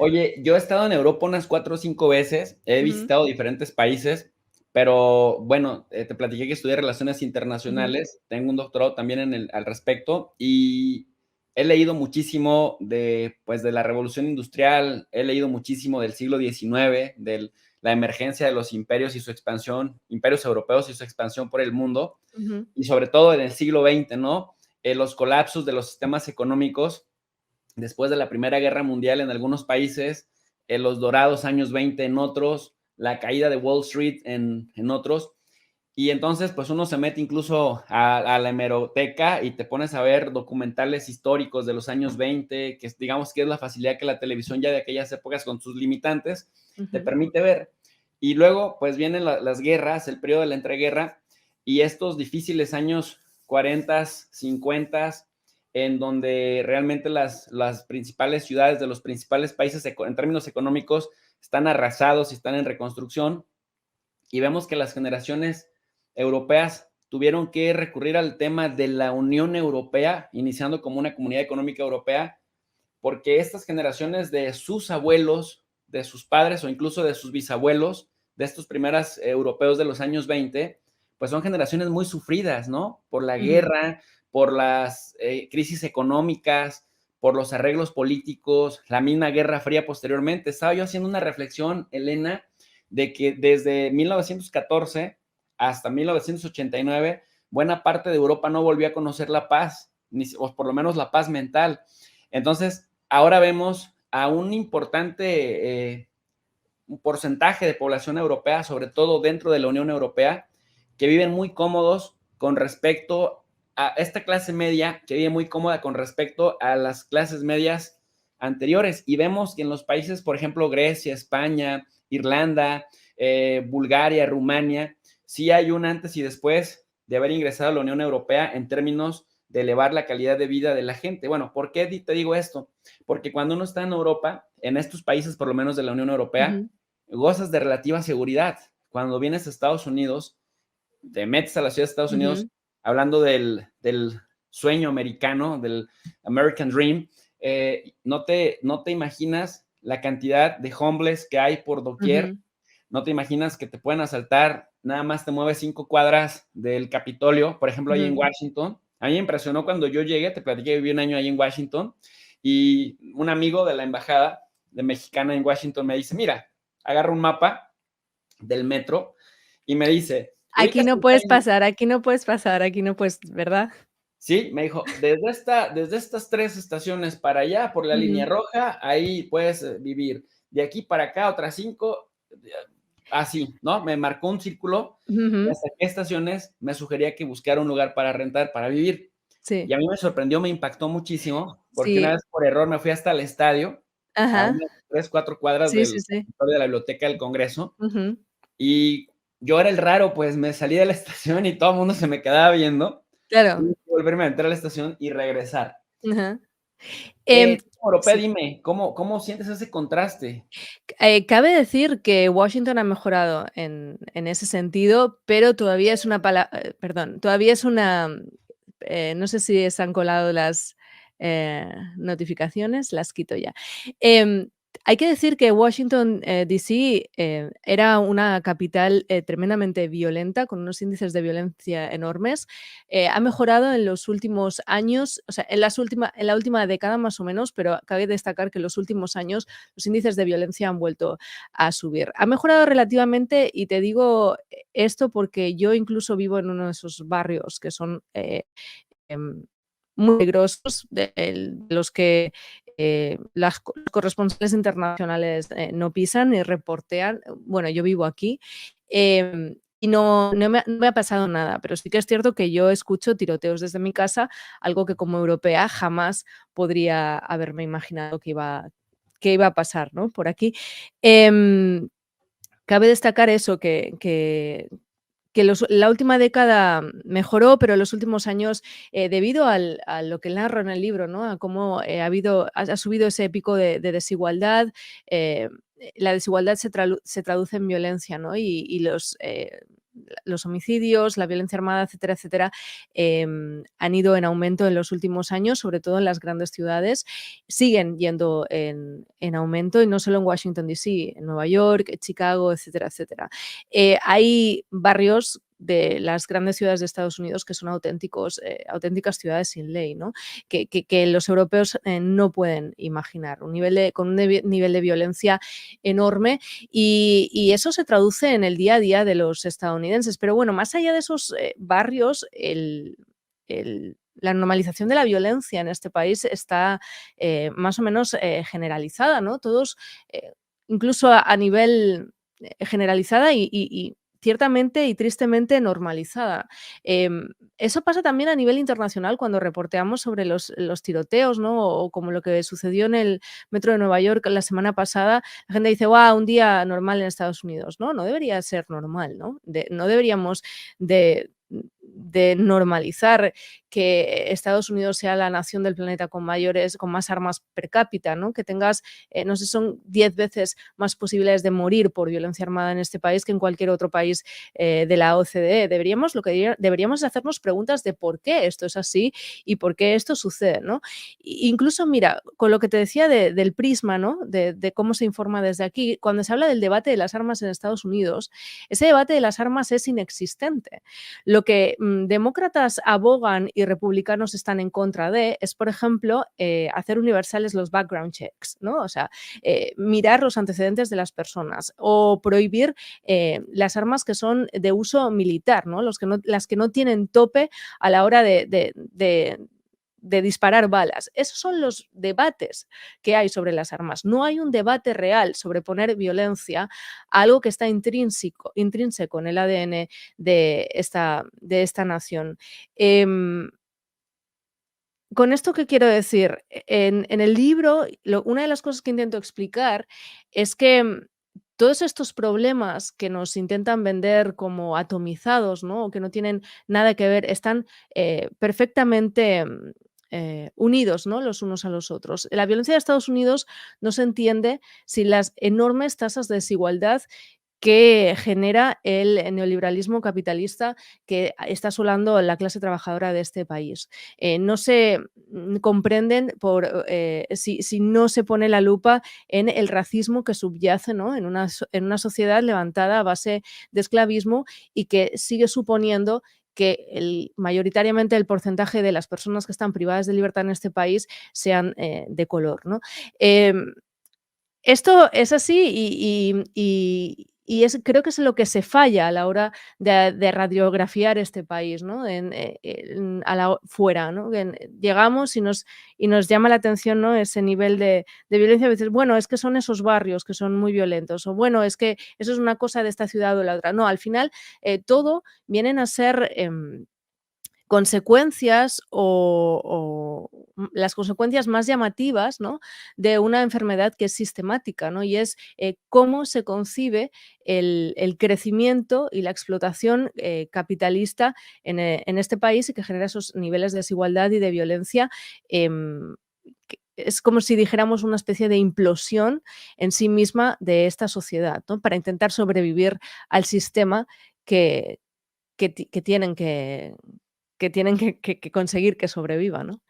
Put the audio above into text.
Oye, yo he estado en Europa unas 4 o 5 veces, he Ujú, visitado diferentes países, pero bueno, te platiqué que estudié relaciones ujú, internacionales, tengo un doctorado también al respecto y he leído muchísimo de, pues, de la revolución industrial, he leído muchísimo del siglo XIX, de la emergencia de los imperios y su expansión, imperios europeos y su expansión por el mundo, ujú. y sobre todo en el siglo XX, ¿no? Los colapsos de los sistemas económicos después de la Primera Guerra Mundial en algunos países, los dorados años 20 en otros, la caída de Wall Street en otros. Y entonces, pues uno se mete incluso a la hemeroteca y te pones a ver documentales históricos de los años 20, que digamos que es la facilidad que la televisión ya de aquellas épocas con sus limitantes te Ujú, permite ver. Y luego, pues vienen las guerras, el periodo de la entreguerra y estos difíciles años 40, 50, en donde realmente las principales ciudades de los principales países en términos económicos están arrasados y están en reconstrucción. Y vemos que las generaciones europeas tuvieron que recurrir al tema de la Unión Europea, iniciando como una comunidad económica europea, porque estas generaciones de sus abuelos, de sus padres o incluso de sus bisabuelos, de estos primeros europeos de los años 20, pues son generaciones muy sufridas, ¿no? Por la ujú. guerra, por las crisis económicas, por los arreglos políticos, la misma Guerra Fría posteriormente. Estaba yo haciendo una reflexión, Elena, de que desde 1914 hasta 1989, buena parte de Europa no volvió a conocer la paz, o por lo menos la paz mental. Entonces, ahora vemos a un importante un porcentaje de población europea, sobre todo dentro de la Unión Europea, que viven muy cómodos con respecto a esta clase media, que vive muy cómoda con respecto a las clases medias anteriores. Y vemos que en los países, por ejemplo, Grecia, España, Irlanda, Bulgaria, Rumania, sí hay un antes y después de haber ingresado a la Unión Europea en términos de elevar la calidad de vida de la gente. Bueno, ¿por qué te digo esto? Porque cuando uno está en Europa, en estos países por lo menos de la Unión Europea, Ujú, gozas de relativa seguridad. Cuando vienes a Estados Unidos, te metes a la ciudad de Estados Unidos, ujú, hablando del sueño americano, del American Dream, no te imaginas la cantidad de homeless que hay por doquier, ujú, no te imaginas que te pueden asaltar, nada más te mueves 5 cuadras del Capitolio, por ejemplo, ahí en ujú. Washington. A mí me impresionó cuando yo llegué, te platiqué, viví un año ahí en Washington, y un amigo de la embajada de mexicana en Washington me dice, mira, agarra un mapa del metro y me dice, Aquí ubicas no el puedes tren, pasar, aquí no puedes pasar, aquí no puedes, ¿verdad? sí, me dijo, desde estas 3 estaciones para allá, por la línea Ujú, roja, ahí puedes vivir. De aquí para acá, otras 5, así, ¿no? Me marcó un círculo y ujú. hasta qué estaciones me sugería que buscara un lugar para rentar, para vivir. Sí, Y a mí me sorprendió, me impactó muchísimo, porque una sí, vez por error me fui hasta el estadio, a ajá. unas 3, 4 cuadras Sí, del sí, sí. auditorio de la Biblioteca del Congreso, Ujú. y yo era el raro, pues me salí de la estación y todo el mundo se me quedaba viendo. Claro. Tuve que volverme a entrar a la estación y regresar. Ajá. Em, Como europea, sí. dime, ¿cómo sientes ese contraste? Cabe decir que Washington ha mejorado en ese sentido, pero todavía es una perdón, todavía es una, no sé si se han colado las, notificaciones, las quito ya. Em, Hay que decir que Washington, D.C., era una capital, tremendamente violenta, con unos índices de violencia enormes. Ha mejorado en los últimos años, o sea, en la última década más o menos, pero cabe destacar que en los últimos años los índices de violencia han vuelto a subir. Ha mejorado relativamente y te digo esto porque yo incluso vivo en uno de esos barrios que son em, muy peligrosos, de los que las corresponsales internacionales no pisan ni reportean. Bueno, yo vivo aquí. Y no me ha pasado nada, pero sí que es cierto que yo escucho tiroteos desde mi casa, algo que como europea jamás podría haberme imaginado que iba a pasar, ¿no? Por aquí. Em, Cabe destacar eso, que la última década mejoró, pero en los últimos años, debido a lo que narro en el libro, ¿no? A cómo ha subido ese pico de desigualdad, la desigualdad se traduce en violencia, ¿no? Y los homicidios, la violencia armada, etcétera, etcétera, han ido en aumento en los últimos años, sobre todo en las grandes ciudades. Siguen yendo en aumento, y no solo en Washington, D.C., en Nueva York, Chicago, etcétera, etcétera. Hay barrios de las grandes ciudades de Estados Unidos que son auténticas ciudades sin ley, ¿no? Que los europeos no pueden imaginar, con un nivel de violencia enorme, y eso se traduce en el día a día de los estadounidenses. Pero bueno, más allá de esos barrios, la normalización de la violencia en este país está más o menos generalizada, ¿no? Todos, incluso a nivel generalizada y ciertamente y tristemente normalizada. Eso pasa también a nivel internacional cuando reporteamos sobre los tiroteos, ¿no? O como lo que sucedió en el metro de Nueva York la semana pasada. La gente dice, ¡guau!, un día normal en Estados Unidos. No, no debería ser normal, ¿no? No deberíamos de normalizar que Estados Unidos sea la nación del planeta con más armas per cápita, ¿no? Que tengas, no sé, son 10 veces más posibilidades de morir por violencia armada en este país que en cualquier otro país de la OCDE. Deberíamos hacernos preguntas de por qué esto es así y por qué esto sucede, ¿no? Incluso, mira, con lo que te decía del prisma, ¿no? De cómo se informa desde aquí, cuando se habla del debate de las armas en Estados Unidos, ese debate de las armas es inexistente. Lo que demócratas abogan y republicanos están en contra de es, por ejemplo, hacer universales los background checks, ¿no? O sea, mirar los antecedentes de las personas, o prohibir las armas que son de uso militar, ¿no? Las que no tienen tope a la hora de disparar balas. Esos son los debates que hay sobre las armas. No hay un debate real sobre poner violencia a algo que está intrínseco en el ADN de esta nación. Em, ¿Con esto qué quiero decir? En el libro, una de las cosas que intento explicar es que todos estos problemas que nos intentan vender como atomizados, ¿no? O que no tienen nada que ver, están perfectamente unidos, ¿no? Los unos a los otros. La violencia de Estados Unidos no se entiende sin las enormes tasas de desigualdad que genera el neoliberalismo capitalista que está asolando la clase trabajadora de este país. No se comprenden si no se pone la lupa en el racismo que subyace, ¿no? En una sociedad levantada a base de esclavismo, y que sigue suponiendo que mayoritariamente el porcentaje de las personas que están privadas de libertad en este país sean de color, ¿no? Em, Esto es así, creo que es lo que se falla a la hora de radiografiar este país, ¿no? Fuera, ¿no? Llegamos y nos llama la atención, ¿no? Ese nivel de violencia. A veces, bueno, es que son esos barrios que son muy violentos, o bueno, es que eso es una cosa de esta ciudad o la otra. No, al final todo vienen a ser consecuencias las consecuencias más llamativas, ¿no? De una enfermedad que es sistemática, ¿no? Y es cómo se concibe el crecimiento y la explotación capitalista en este país, y que genera esos niveles de desigualdad y de violencia. Es como si dijéramos una especie de implosión en sí misma de esta sociedad, ¿no? Para intentar sobrevivir al sistema que, que tienen que conseguir que sobreviva, ¿no?